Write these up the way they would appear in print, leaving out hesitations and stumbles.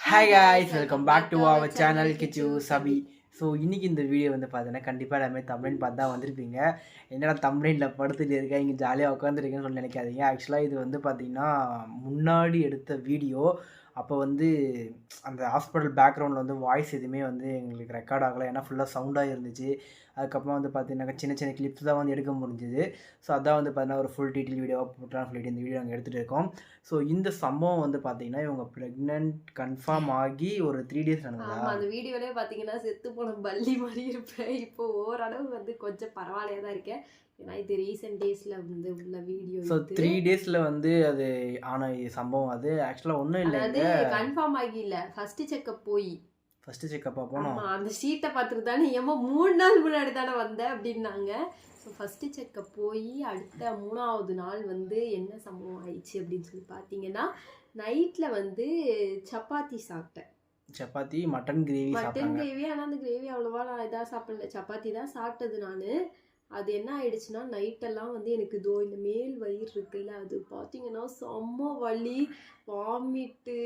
Hi guys, welcome back to our channel Kichu Sabi. So இன்றைக்கி இந்த video வந்து பார்த்தீங்கன்னா கண்டிப்பாக எல்லாமே தமிழ்னு பார்த்து தான் வந்திருப்பீங்க. என்னடா தமிழில் படுத்துட்டு இருக்கேன், இங்கே ஜாலியாக உட்காந்துருக்கேன்னு சொல்லி நினைக்காதீங்க. ஆக்சுவலாக இது வந்து பார்த்திங்கன்னா முன்னாடி எடுத்த வீடியோ. அப்போ வந்து அந்த ஹாஸ்பிட்டல் பேக்ரவுண்டில் வந்து வாய்ஸ் எதுவுமே வந்து எங்களுக்கு ரெக்கார்ட் ஆகலை, ஏன்னா ஃபுல்லாக சவுண்டாக இருந்துச்சு. அதுக்கப்புறம் வந்து பார்த்தீங்கன்னா சின்ன சின்ன கிளிப்ஸ் தான் வந்து எடுக்க முடிஞ்சுது. ஸோ அதான் வந்து பார்த்தீங்கன்னா ஒரு ஃபுல் டீட்டெயில் வீடியோவாக போட்டான்னு சொல்லிட்டு இந்த வீடியோ நாங்கள் எடுத்துகிட்டு இருக்கோம். ஸோ இந்த சம்பவம் வந்து பார்த்தீங்கன்னா இவங்க ப்ரெக்னென்ட் கன்ஃபார்ம் ஆகி ஒரு 3 days நடந்ததா. அந்த வீடியோலே பார்த்தீங்கன்னா செத்து போன பல்லி மாதிரி இருப்பேன். இப்போ ஓரளவு வந்து கொஞ்சம் பரவாயில்லையாக தான் இருக்கேன். ஏன்னா இது ரீசெண்ட் டேஸில் வந்து உள்ள வீடியோ. ஸோ 3 daysல வந்து அது ஆன சம்பவம். அது ஆக்சுவலாக ஒன்றும் இல்லை, அது கன்ஃபார்ம் ஆகி இல்லை, ஃபஸ்ட்டு செக்கப் போய் ஃபஸ்ட்டு செக்கப்பாக போனோம். அந்த ஷீட்டை பார்த்துட்டு தானே ஏமா 3 நாள் முன்னாடி தானே வந்தேன் அப்படின்னாங்க. ஸோ ஃபஸ்ட்டு செக்கப் போய் அடுத்த 3வது நாள் வந்து என்ன சம்பவம் ஆயிடுச்சு அப்படின்னு சொல்லி பார்த்தீங்கன்னா, நைட்டில் வந்து சப்பாத்தி சாப்பிட்டேன். சப்பாத்தி மட்டன் கிரேவி ஆனால் அந்த கிரேவி அவ்வளோவா நான் இதாக சாப்பிடல, சப்பாத்தி தான் சாப்பிட்டது நான். அது என்ன ஆயிடுச்சுன்னா, நைட்டெல்லாம் வந்து எனக்கு இதோ இந்த மேல் வயிறு இருக்குல்ல, அது பார்த்தீங்கன்னா செம்ம வலி, வாமிட்டு.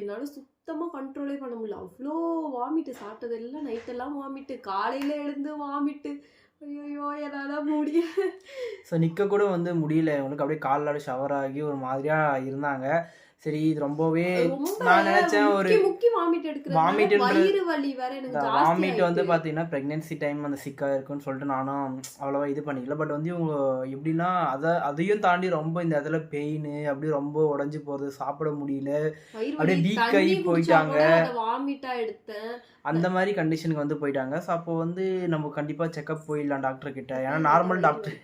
என்னால் சுத்தமாக கண்ட்ரோலே பண்ண முடியல, அவ்வளோ வாமிட்டு. சாப்பிட்டதெல்லாம் நைட்டெல்லாம் வாமிட்டு, காலையில் எழுந்து வாமிட்டு. ஐயோ என்னால் முடியல. ஸோ நிற்க கூட வந்து முடியல. அவங்களுக்கு அப்படியே காலில் ஷவர் ஆகி ஒரு மாதிரியாக இருந்தாங்க. சரி, இது ரொம்பவே நான் நினைச்சேன் ஒரு வாமிட் வந்து பார்த்தீங்கன்னா ப்ரெக்னென்சி டைம் அந்த சிக்காக இருக்குன்னு சொல்லிட்டு நானும் அவ்வளோவா இது பண்ணிக்கல. பட் வந்து இவங்க எப்படின்னா அதையும் தாண்டி ரொம்ப இந்த இடத்துல பெயின், அப்படியே ரொம்ப உடஞ்சி போகிறது, சாப்பிட முடியல, அப்படியே வீக் ஆகி போயிட்டாங்க. அந்த மாதிரி கண்டிஷனுக்கு வந்து போயிட்டாங்க. ஸோ அப்போ வந்து நம்ம கண்டிப்பாக செக்கப் போயிடலாம் டாக்டர்கிட்ட. ஏன்னா நார்மல் டாக்டர்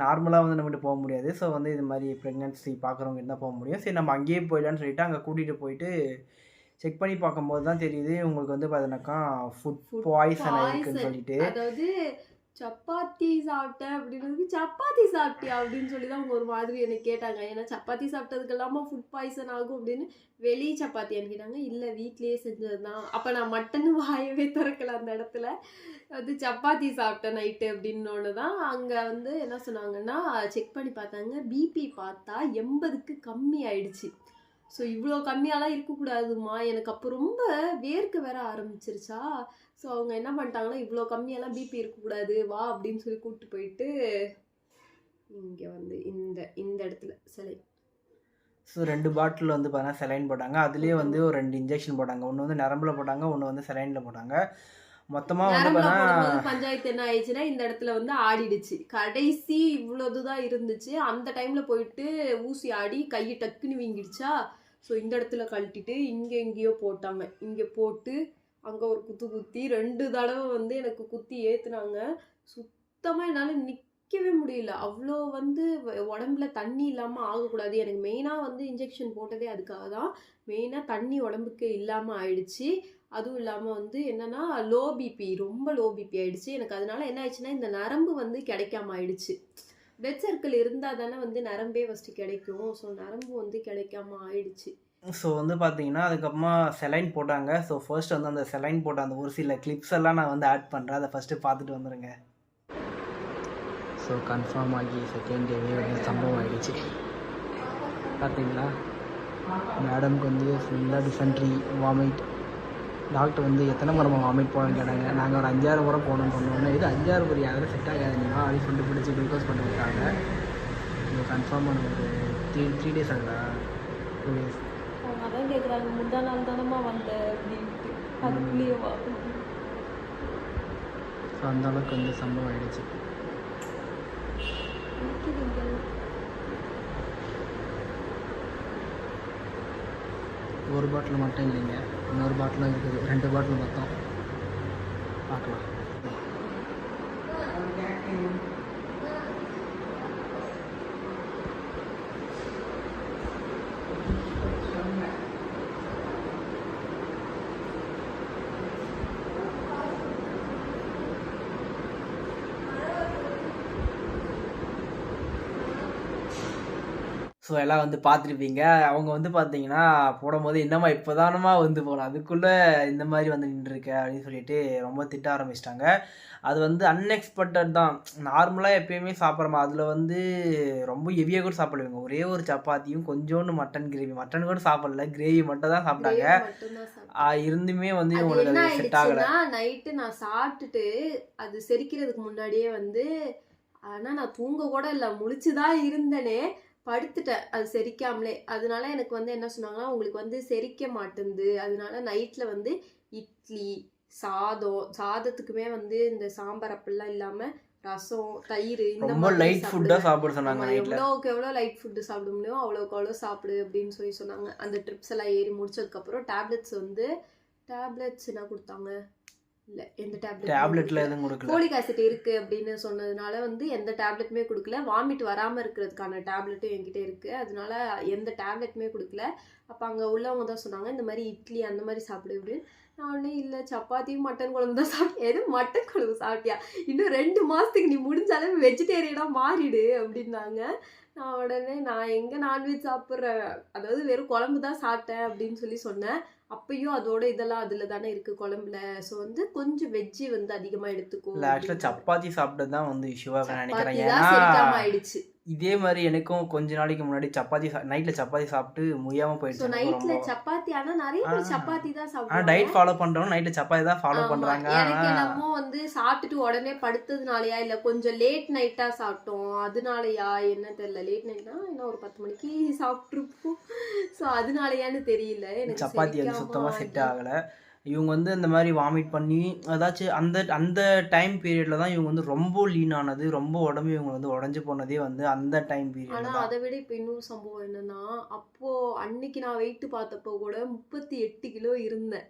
நார்மலாக வந்து நம்மகிட்ட போக முடியாது. ஸோ வந்து இது மாதிரி ப்ரெக்னென்சி பார்க்குறவங்க இருந்தால் போக முடியும். சரி நம்ம அங்கேயே போயிடலான்னு சொல்லிட்டு அங்கே கூட்டிகிட்டு போயிட்டு செக் பண்ணி பார்க்கும்போது தான் தெரியுது உங்களுக்கு வந்து பார்த்தீங்கன்னாக்கா ஃபுட் பாய்சன் ஆகிருக்குன்னு சொல்லிட்டு. அதாவது சப்பாத்தி சாப்பிட்டேன் அப்படின்னு, சப்பாத்தி சாப்பிட்டியா அப்படின்னு சொல்லி தான் அவங்க ஒரு மாதிரி என்னை கேட்டாங்க. ஏன்னா சப்பாத்தி சாப்பிட்டதுக்கு இல்லாமல் ஃபுட் பாய்சன் ஆகும் அப்படின்னு. வெளி சப்பாத்தியான்னு கேட்டாங்க. இல்லை வீட்லேயே செஞ்சது தான். அப்போ நான் மட்டன் வாயவே திறக்கல அந்த இடத்துல. அது சப்பாத்தி சாப்பிட்டேன் நைட்டு அப்படின்னோன்னு தான் அங்கே வந்து என்ன சொன்னாங்கன்னா, செக் பண்ணி பார்த்தாங்க. பிபி பார்த்தா 80க்கு கம்மி ஆயிடுச்சு. ஸோ இவ்வளோ கம்மியாலாம் இருக்கக்கூடாதுமா, எனக்கு அப்போ ரொம்ப வேர்க்க வேற ஆரம்பிச்சிருச்சா. ஸோ அவங்க என்ன பண்ணிட்டாங்கன்னா, இவ்வளோ கம்மியெல்லாம் பிபி இருக்கக்கூடாது வா அப்படின்னு சொல்லி கூப்பிட்டு போயிட்டு இங்கே வந்து இந்த இடத்துல சிலை. ஸோ 2 பாட்டில் வந்து பார்த்தீங்கன்னா செலைன் போட்டாங்க. அதுலேயே வந்து ஒரு 2 இன்ஜெக்ஷன் போட்டாங்க. ஒன்று வந்து நரம்பில் போட்டாங்க, ஒன்று வந்து செலைனில் போட்டாங்க. மொத்தமாக வந்து பார்த்தீங்கன்னா பஞ்சாயத்து என்ன ஆயிடுச்சுன்னா, இந்த இடத்துல வந்து ஆடிடுச்சு. கடைசி இவ்வளோதுதான் இருந்துச்சு. அந்த டைமில் போயிட்டு ஊசி ஆடி கை டக்குன்னு வீங்கிடுச்சா. ஸோ இந்த இடத்துல கழட்டிட்டு இங்கே எங்கேயோ போட்டாங்க. இங்கே போட்டு அங்கே ஒரு குத்தி 2 தடவை வந்து எனக்கு குத்தி ஏற்றுனாங்க. சுத்தமாக என்னால் நிற்கவே முடியல. அவ்வளோ வந்து உடம்புல தண்ணி இல்லாமல் ஆகக்கூடாது. எனக்கு மெயினாக வந்து இன்ஜெக்ஷன் போட்டதே அதுக்காக தான். மெயினாக தண்ணி உடம்புக்கு இல்லாமல் ஆயிடுச்சு. அதுவும் இல்லாமல் வந்து என்னென்னா லோ பிபி, ரொம்ப லோ பிபி ஆயிடுச்சு எனக்கு. அதனால என்ன ஆயிடுச்சுன்னா, இந்த நரம்பு வந்து கிடைக்காம ஆயிடுச்சு. பிளட் சர்க்கிள் இருந்தால் தானே வந்து நரம்பே ஃபஸ்ட்டு கிடைக்கும். ஸோ நரம்பு வந்து கிடைக்காம ஆயிடுச்சு. ஸோ வந்து பார்த்தீங்கன்னா அதுக்கப்புறமா செலைன் போட்டாங்க. ஸோ ஃபர்ஸ்ட் வந்து அந்த செலைன் போட்ட அந்த ஒரு சில கிளிப்ஸ் எல்லாம் நான் வந்து ஆட் பண்ணுறேன். அதை ஃபஸ்ட்டு பார்த்துட்டு வந்துடுங்க. ஸோ கன்ஃபார்ம் ஆகி செகண்ட் டேவே வந்து சம்பவம் ஆகிடுச்சு. பார்த்தீங்களா, மேடம்க்கு வந்து ஃபுல்லாக டிசென்ட்ரி, வாமிட். டாக்டர் வந்து எத்தனை முறை வாமிட் போகணும்னு கேட்டாங்க. நாங்கள் ஒரு 5-6 முறை போகணும்னு சொன்னோன்னே, இது 5-6 முறை யாரும் செட் ஆகாது நீவா அப்படின்னு சொல்லிட்டு பிடிச்சி குளுக்கோஸ் பண்ணி விட்டாங்க. இது கன்ஃபார்மான ஒரு 3 days ஆகுதா, 2 days. அவங்க அதான் கேட்குறாங்க, முந்தா நாள் தானமா வந்த அப்படின்ட்டு. அதுக்குள்ளேயேவா. ஸோ அந்த அளவுக்கு வந்து சம்பவம் ஆகிடுச்சு. ஒரு பாட்டில் மட்டும் இல்லைங்க, இன்னொரு பாட்டிலும் இருக்குது. 2 பாட்டில் மொத்தம் பார்க்கலாம். ஸோ ஸோ எல்லாம் வந்து பார்த்துருப்பீங்க. அவங்க வந்து பார்த்தீங்கன்னா போடும்போது என்னம்மா இப்போதானமா வந்து போனோம் அதுக்குள்ளே இந்த மாதிரி வந்து நின்றுருக்க அப்படின்னு சொல்லிட்டு ரொம்ப திட்ட ஆரம்பிச்சிட்டாங்க. அது வந்து அன்எக்ஸ்பெக்டட் தான். நார்மலாக எப்பயுமே சாப்பிட்றோமா அதில் வந்து ரொம்ப ஹெவியாக கூட சாப்பிடுவீங்க. ஒரே ஒரு சப்பாத்தியும் கொஞ்சோண்டு மட்டன் கிரேவி, மட்டன் கூட சாப்பிடல, கிரேவி மட்டும் தான் சாப்பிட்டாங்க. கிரேவி மட்டும்தான் சாப்பிட்டேன். இருந்துமே வந்து அது இவங்களுக்கு என்ன அது செட் ஆகலை. ஆயிடுச்சுன்னா நைட்டு நான் சாப்பிட்டுட்டு அது செரிக்கிறதுக்கு முன்னாடியே வந்து ஆனா நான் தூங்க கூட இல்லை, முழிச்சுதான் இருந்தேனே, படுத்துட்டேன் அது செரிக்காமலே. அதனால எனக்கு வந்து என்ன சொன்னாங்கன்னா உங்களுக்கு வந்து செரிக்க மாட்டேங்குது, அதனால நைட்ல வந்து இட்லி சாதத்துக்குமே வந்து இந்த சாம்பார் அப்படிலாம் இல்லாம ரசம் தயிர் இந்த ரொம்ப மாதிரி லைட் ஃபுட்டாக சாப்பிட சொன்னாங்க ஆமா, நைட்டில். எவ்வளோக்கு எவ்வளோ லைட் ஃபுட்டு சாப்பிட முடியும் அவ்வளோக்கு அவ்வளோ சாப்பிடு அப்படின்னு சொன்னாங்க. அந்த ட்ரிப்ஸ் எல்லாம் ஏறி முடிச்சதுக்கப்புறம் டேப்லெட்ஸ் என்ன கொடுத்தாங்க, இல்லை எந்த டேப்லெட்டில் எதுவும் கொடுக்கல. ஃபோலிக் ஆசிட் இருக்கு அப்படின்னு சொன்னதுனால வந்து எந்த டேப்லெட்டுமே கொடுக்கல. வாமிட் வராமல் இருக்கிறதுக்கான டேப்லெட்டும் என்கிட்ட இருக்கு, அதனால எந்த டேப்லெட்டுமே கொடுக்கல. அப்போ அங்கே உள்ளவங்க தான் சொன்னாங்க இந்த மாதிரி இட்லி அந்த மாதிரி சாப்பிடு அப்படின்னு. நான் உடனே இல்லை சப்பாத்தியும் மட்டன் குழம்பு தான் சாப்பிட்டேன். எதுவும் மட்டன் குழம்பு சாப்பிட்டியா, இன்னும் 2 மாதத்துக்கு நீ முடிஞ்ச அளவு வெஜிடேரியனாக மாறிடு அப்படின்னாங்க. நான் உடனே நான் எங்கே நான்வெஜ் சாப்பிட்றேன், அதாவது வெறும் குழம்பு தான் சாப்பிட்டேன் அப்படின்னு சொன்னேன். அப்பயும் அதோட இதெல்லாம் அதில் தானே இருக்குது குழம்புல, ஸோ வந்து கொஞ்சம் வெஜ்ஜி வந்து அதிகமாக எடுத்துக்கோ. இல்லை ஆக்சுவலாக சப்பாத்தி சாப்பிட்டது தான் வந்து இஷ்யூவாக நினைக்கிறேன். செரிக்காம ஏன்னா ஆயிடுச்சு. இதே மாதிரி எனக்கும் கொஞ்ச நாளைக்கு முன்னாடி நைட்டில் சப்பாத்தி சாப்பிட்டு முடியாமல் ஸோ போயிடுச்சு. நைட்ல சப்பாத்தி, ஆனா நிறைய பேர் சப்பாத்தி தான் சாப்பிடுவாங்க. டயட் ஃபாலோ பண்ணுறவங்க நைட்டில் சப்பாத்தி தான் ஃபாலோ பண்ணுறாங்க. எனக்கு என்னமோ வந்து சாப்பிட்டுட்டு உடனே படுத்ததுனாலயா இல்லை கொஞ்சம் லேட் நைட்டா சாப்பிட்டோம் அதனாலயா என்ன தெரியல. லேட் நைட்னா என்ன ஒரு 10 மணிக்கு சாப்பிட்ருப்போம். ஸோ அதனாலயான்னு தெரியல, எனக்கு சப்பாத்தி வந்து சுத்தமாக செட் ஆகலை. இவங்க வந்து இந்த மாதிரி வாமிட் பண்ணி அதாச்சும் அந்த டைம் பீரியடில் தான் இவங்க வந்து ரொம்ப லீன் ஆனது, ரொம்ப உடம்பு இவங்க வந்து உடஞ்சி போனதே வந்து அந்த டைம் பீரியட். ஆனால் அதை விட இப்போ இன்னொரு சம்பவம் என்னன்னா, அப்போ அன்னைக்கு நான் வெயிட் பார்த்தப்போ கூட 38 கிலோ இருந்தேன்.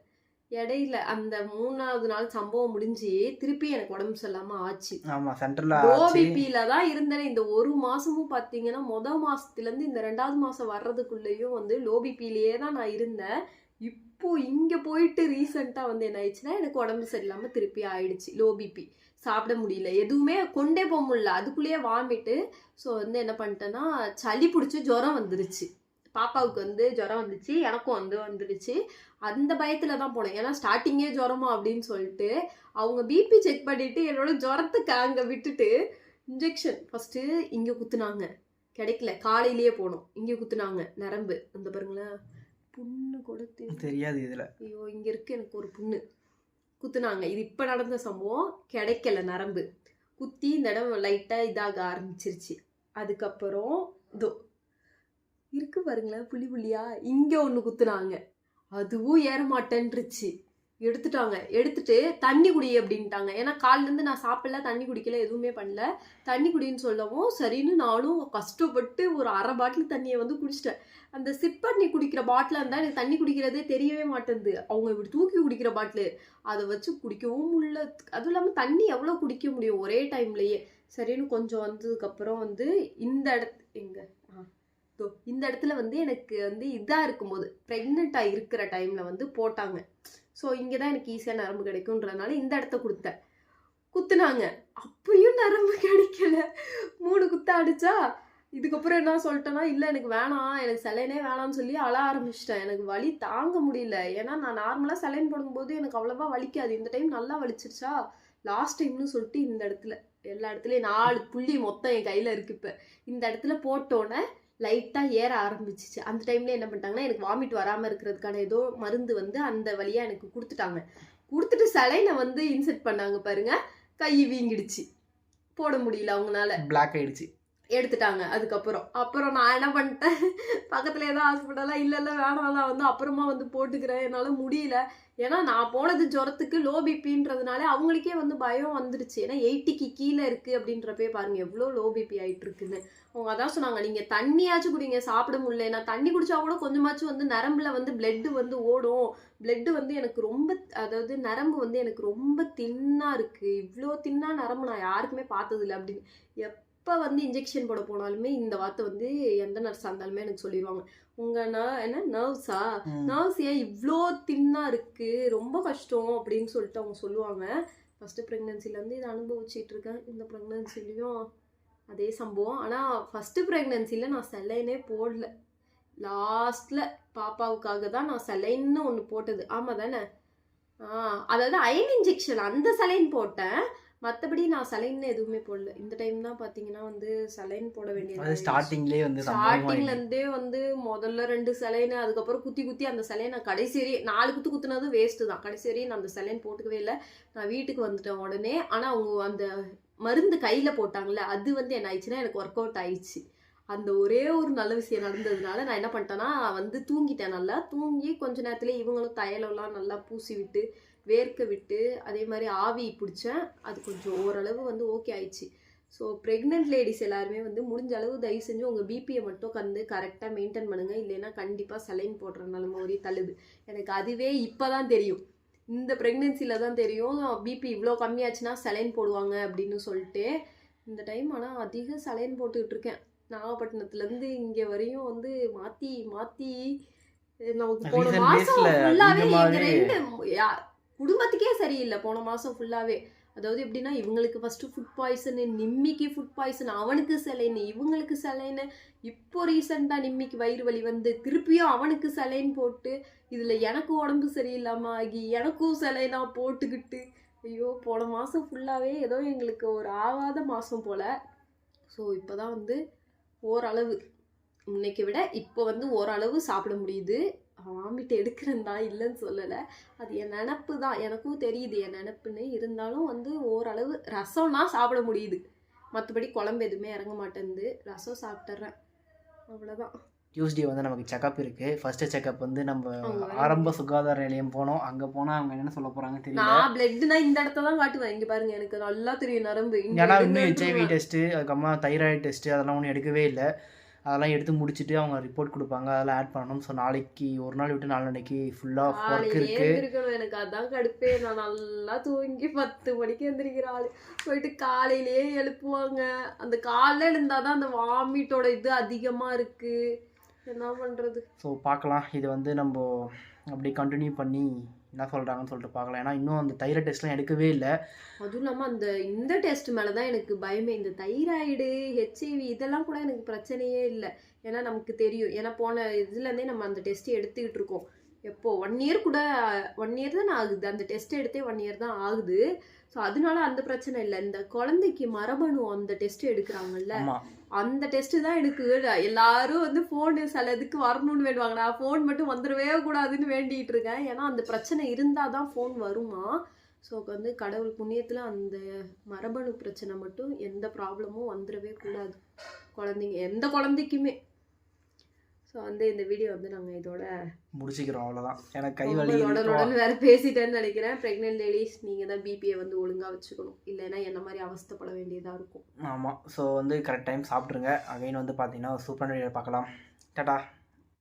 இடையில அந்த 3வது நாள் சம்பவம் முடிஞ்சு திருப்பி எனக்கு உடம்பு சரியில்லாம ஆச்சு. ஆமா, சென்ட்ரல் ஓபிபியில தான் இருந்தேன். இந்த ஒரு மாசமும் பாத்தீங்கன்னா மாசத்துல இருந்து இந்த 2வது மாசம் வர்றதுக்குள்ளேயும் வந்து லோபிபிலேயே தான் நான் இருந்தேன். இப்போ இங்க போயிட்டு ரீசெண்டா வந்து என்ன ஆயிடுச்சுன்னா எனக்கு உடம்பு சரியில்லாம திருப்பி ஆயிடுச்சு. லோ பிபி, சாப்பிட முடியல, எதுவுமே கொண்டே போக முடியல, அதுக்குள்ளேயே வாமிட்டு. ஸோ வந்து என்ன பண்ணிட்டேன்னா சளி பிடிச்சி ஜுரம் வந்துருச்சு. பாப்பாவுக்கு வந்து ஜுரம் வந்துச்சு, எனக்கும் வந்து வந்துடுச்சு. அந்த பயத்துல தான் போனேன், ஏன்னா ஸ்டார்டிங்கே ஜுரமா அப்படின்னு சொல்லிட்டு அவங்க பிபி செக் பண்ணிட்டு என்னோட ஜுரத்துக்கு அங்கே விட்டுட்டு இன்ஜெக்ஷன் ஃபர்ஸ்ட்டு இங்கே குத்துனாங்க, கிடைக்கல, காலையிலேயே போனோம், இங்கே குத்துனாங்க நரம்பு, அந்த பாருங்களேன் புண்ணு கூட தெரியாது இதில், ஐயோ இங்கே இருக்கு எனக்கு ஒரு புண்ணு, குத்துனாங்க. இது இப்போ நடந்த சம்பவம், கிடைக்கல நரம்பு, குத்தி இந்த இடம் லைட்டாக இதாக ஆரம்பிச்சிருச்சு. அதுக்கப்புறம் இதோ இருக்கு பாருங்களேன் புள்ளி புள்ளியா, இங்கே ஒன்று குத்துனாங்க, அதுவும் ஏற மாட்டேன்ருச்சு. எடுத்துட்டு தண்ணி குடி அப்படின்ட்டாங்க. ஏன்னா காலிலேருந்து நான் சாப்பிடல, தண்ணி குடிக்கல, எதுவுமே பண்ணல. தண்ணி குடின்னு சொல்லவும் சரின்னு நானும் கஷ்டப்பட்டு ஒரு 1/2 பாட்டில் தண்ணியை வந்து குடிச்சிட்டேன். அந்த சிப் பண்ணி குடிக்கிற பாட்டிலாக இருந்தால் எனக்கு தண்ணி குடிக்கிறதே தெரியவே மாட்டேங்குது. அவங்க இப்படி தூக்கி குடிக்கிற பாட்டிலு, அதை வச்சு குடிக்கவும் முடியல. அதுவும் இல்லாமல் தண்ணி எவ்வளோ குடிக்க முடியும் ஒரே டைம்லையே. சரின்னு கொஞ்சம் வந்ததுக்கப்புறம் வந்து இந்த இடத்துல வந்து எனக்கு வந்து இதாக இருக்கும்போது ப்ரெக்னெண்ட்டாக இருக்கிற டைமில் வந்து போட்டாங்க. ஸோ இங்கே தான் எனக்கு ஈஸியாக நரம்பு கிடைக்குன்றதுனால இந்த இடத்த கொடுத்தேன். குத்துனாங்க, அப்பயும் நரம்பு கிடைக்கல. 3 குத்த அடிச்சா. இதுக்கப்புறம் என்ன சொல்லிட்டேன்னா, இல்லை எனக்கு வேணாம், எனக்கு சலைனே வேணாம்னு சொல்லி அழ ஆரம்பிச்சிட்டேன். எனக்கு வலி தாங்க முடியல. ஏன்னா நான் நார்மலாக சலைன் போடும்போது எனக்கு அவ்வளோவா வலிக்காது, இந்த டைம் நல்லா வலிச்சிருச்சா. லாஸ்ட் டைம்னு சொல்லிட்டு இந்த இடத்துல எல்லா இடத்துலையும் 4 புள்ளி மொத்தம் என் கையில் இருக்குது. இப்போ இந்த இடத்துல போட்டோன்னே லைட்டாக ஏற ஆரம்பிச்சிச்சு. அந்த டைம்ல என்ன பண்ணிட்டாங்கன்னா, எனக்கு வாமிட் வராமல் இருக்கிறதுக்கான ஏதோ மருந்து வந்து அந்த வழியாக எனக்கு கொடுத்துட்டு சலைனை வந்து இன்செர்ட் பண்ணாங்க பாருங்க, கை வீங்கிடுச்சு, போட முடியல அவங்களால, பிளாக் ஆயிடுச்சு, எடுத்துட்டாங்க. அப்புறம் நான் என்ன பண்ணிட்டேன், பக்கத்துல ஏதோ ஹாஸ்பிட்டலாக இல்லை வேணாம் வந்து அப்புறமா வந்து போட்டுக்கிறேன், என்னால் முடியல. ஏன்னா நான் போனது ஜுரத்துக்கு, லோ பிபின்றதுனால அவங்களுக்கே வந்து பயம் வந்துடுச்சு. ஏன்னா 80க்கு கீழே இருக்குது அப்படின்றப்பே பாருங்கள் எவ்வளோ லோ பிபி ஆகிட்டு இருக்குன்னு. அவங்க அதான் சொன்னாங்க, நீங்கள் தண்ணியாச்சும் குடிங்க, சாப்பிட முடியல. நான் தண்ணி குடிச்சா கூட கொஞ்சமாச்சும் வந்து நரம்பில் வந்து பிளட்டு வந்து ஓடும். பிளட்டு வந்து எனக்கு ரொம்ப, அதாவது நரம்பு வந்து எனக்கு ரொம்ப தின்னாக இருக்குது, இவ்வளோ தின்னா நரம்பு நான் யாருக்குமே பார்த்ததில்லை அப்படின்னு. எப்போ வந்து இன்ஜெக்ஷன் போட போனாலுமே இந்த வார்த்தை வந்து எந்த நர்ஸாக இருந்தாலுமே எனக்கு சொல்லிடுவாங்க, என்ன நர்வ்ஸ் ஏன் இவ்வளோ தின்னா இருக்குது, ரொம்ப கஷ்டம் அப்படின்னு சொல்லிட்டு அவங்க சொல்லுவாங்க. ஃபஸ்ட்டு ப்ரெக்னென்சிலேருந்து இதை அனுபவிச்சிட்டு இருக்கேன். இந்த ப்ரெக்னென்சிலையும் அதே சம்பவம். ஆனால் ஃபஸ்ட்டு ப்ரெக்னென்சியில் நான் செலைனே போடல. லாஸ்ட்டில் பாப்பாவுக்காக தான் நான் செலைன்னு ஒன்று போட்டது. ஆமாம் தானே? அதாவது அயன் இன்ஜெக்ஷன் அந்த செலைன் போட்டேன். மற்றபடி நான் சலைன் எதுவுமே போடல. இந்த டைம் தான் பார்த்தீங்கன்னா வந்து சலைன் போட வேண்டியது. ஸ்டார்டிங்லேருந்தே வந்து முதல்ல 2 சலைன், அதுக்கப்புறம் குத்தி அந்த சலைன் நான் கடைசி வரையும் 4 குத்து குத்துனது வேஸ்ட்டு தான். கடைசி வரையும் நான் அந்த சலைன் போட்டுக்கவே இல்லை. நான் வீட்டுக்கு வந்துட்டேன் உடனே. ஆனால் அவங்க அந்த மருந்து கையில் போட்டாங்கல்ல, அது வந்து என்ன ஆயிடுச்சுன்னா எனக்கு ஒர்க் அவுட் ஆயிடுச்சு. அந்த ஒரே ஒரு நல்ல விஷயம் நடந்ததுனால நான் என்ன பண்ணிட்டேன்னா வந்து தூங்கிட்டேன். நல்லா தூங்கி கொஞ்ச நேரத்துலேயே இவங்களும் தையலெல்லாம் நல்லா பூசி விட்டு வேர்க்க விட்டு அதே மாதிரி ஆவி பிடிச்சேன். அது கொஞ்சம் ஓரளவு வந்து ஓகே ஆயிடுச்சு. ஸோ ப்ரெக்னென்ட் லேடிஸ் எல்லாருமே வந்து முடிஞ்ச அளவு தயவு செஞ்சு உங்கள் பிபியை மட்டும் வந்து கரெக்டாக மெயின்டைன் பண்ணுங்கள். இல்லைன்னா கண்டிப்பாக சலைன் போடுற நிலமை ஒரே தள்ளுது. எனக்கு அதுவே இப்போ தான் தெரியும், இந்த ப்ரெக்னென்சியில் தான் தெரியும் பிபி இவ்வளோ கம்மியாச்சுன்னா சலைன் போடுவாங்க அப்படின்னு சொல்லிட்டு. இந்த டைம் ஆனால் அதிக சலைன் போட்டுக்கிட்டு இருக்கேன். நாகப்பட்டினத்துலேருந்து இங்கே வரையும் வந்து மாற்றி மாற்றி நமக்கு போன மாதம் ஃபுல்லாகவே எங்கள் 2 குடும்பத்துக்கே சரியில்லை. போன மாதம் ஃபுல்லாகவே அதாவது எப்படின்னா இவங்களுக்கு ஃபஸ்ட்டு ஃபுட் பாய்சனு, நிம்மிக்கு ஃபுட் பாய்சன், அவனுக்கு சலைன்னு, இவங்களுக்கு சலைன்னு. இப்போ ரீசெண்டாக நிம்மிக்கு வயிறு வலி வந்து திருப்பியும் அவனுக்கு சலைன் போட்டு இதில் எனக்கு உடம்பு சரியில்லாமல் ஆகி எனக்கும் சலைனாக போட்டுக்கிட்டு ஐயோ போன மாதம் ஃபுல்லாகவே ஏதோ எங்களுக்கு ஒரு ஆகாத மாதம் போல். ஸோ இப்போ தான் வந்து ஓரளவு முன்னைக்கு விட இப்போ வந்து ஓரளவு சாப்பிட முடியுது. வாமிட்டு எடுக்கிறேன் தான், இல்லைன்னு சொல்லலை. அது என் நினப்பு தான், எனக்கும் தெரியுது என் நினப்புன்னு. இருந்தாலும் வந்து ஓரளவு ரசம்னா சாப்பிட முடியுது. மற்றபடி குழம்பு எதுவுமே இறங்க மாட்டேங்குது. ரசம் சாப்பிட்றேன், அவ்வளோதான். டியூஸ்டே வந்து நமக்கு செக்கப் இருக்குது. ஃபஸ்ட்டு செக்கப் வந்து நம்ம ஆரம்ப சுகாதார நிலையம் போனோம். அங்கே போனால் அவங்க என்ன சொல்ல போகிறாங்க தெரியல. நான் பிளட்னா இந்த இடத்த தான் காட்டுவேன். இங்கே பாருங்க, எனக்கு நல்லா தெரியும் நரம்பு. ஏன்னா இன்னும் HIV டெஸ்ட்டு, அதுக்கப்புறமா தைராய்டு டெஸ்ட்டு அதெல்லாம் ஒன்றும் எடுக்கவே இல்லை. அதெல்லாம் எடுத்து முடிச்சுட்டு அவங்க ரிப்போர்ட் கொடுப்பாங்க, அதெல்லாம் ஆட் பண்ணணும். ஸோ நாளைக்கு ஒரு நாள் விட்டு நாளைக்கு ஃபுல்லாக ஒர்க் இருக்குது. எனக்கு அதான் கடுப்பே. நான் நல்லா தூங்கி 10 மணிக்கு எந்திரிக்கிற ஆள். போயிட்டு காலையிலேயே எழுப்புவாங்க. அந்த காலையில் எழுந்தால் தான் அந்த வாமிட்டோட இது அதிகமாக இருக்குது. என்ன பண்ணுறது? ஸோ பார்க்கலாம், இது வந்து நம்ம அப்படி கண்டினியூ பண்ணி என்ன சொல்கிறாங்கன்னு சொல்லிட்டு பார்க்கலாம். ஏன்னா இன்னும் அந்த தைராய்டு டெஸ்ட்லாம் எடுக்கவே இல்லை. அதுவும் இல்லாமல் இந்த டெஸ்ட் மேலே தான் எனக்கு பயமே. இந்த தைராய்டு, HIV இதெல்லாம் கூட எனக்கு பிரச்சனையே இல்லை. ஏன்னா நமக்கு தெரியும். ஏன்னா போன இதுலேருந்தே நம்ம அந்த டெஸ்ட்டு எடுத்துக்கிட்டு இருக்கோம். எப்போ 1 இயர் கூட 1 இயர் தான் ஆகுது. அந்த டெஸ்ட் எடுத்தே 1 இயர் தான் ஆகுது. ஸோ அதனால அந்த பிரச்சனை இல்லை. இந்த குழந்தைக்கு மரபணு அந்த டெஸ்ட் எடுக்கிறாங்கல்ல, அந்த டெஸ்ட்டு தான் எனக்கு எல்லாரும் வந்து ஃபோனு சில இதுக்கு வரணும்னு வேண்டுவாங்க. நான் ஃபோன் மட்டும் வந்துடவே கூடாதுன்னு வேண்டிகிட்டு இருக்கேன். ஏன்னா அந்த பிரச்சனை இருந்தால் தான் ஃபோன் வருமா. ஸோ வந்து கடவுள் புண்ணியத்தில் அந்த மரபணு பிரச்சனை மட்டும் எந்த ப்ராப்ளமும் வந்துடவே கூடாது குழந்தைங்க, எந்த குழந்தைக்குமே. ஸோ வந்து இந்த வீடியோ வந்து நாங்கள் இதோட முடிச்சுக்கிறோம், அவ்வளோதான். எனக்கு கை வலி வேறு பேசிட்டேன்னு நினைக்கிறேன். ப்ரெக்னென்ட் லேடிஸ் நீங்கள் தான் பிபியை வந்து ஒழுங்காக வச்சுக்கணும், இல்லைன்னா என்ன மாதிரி அவஸ்தைப்பட வேண்டியதாக இருக்கும். ஆமாம். ஸோ வந்து கரெக்ட் டைம் சாப்பிட்ருங்க. அகைன் வந்து பார்த்தீங்கன்னா சூப்பரான வீடியோ பார்க்கலாம். டாடா.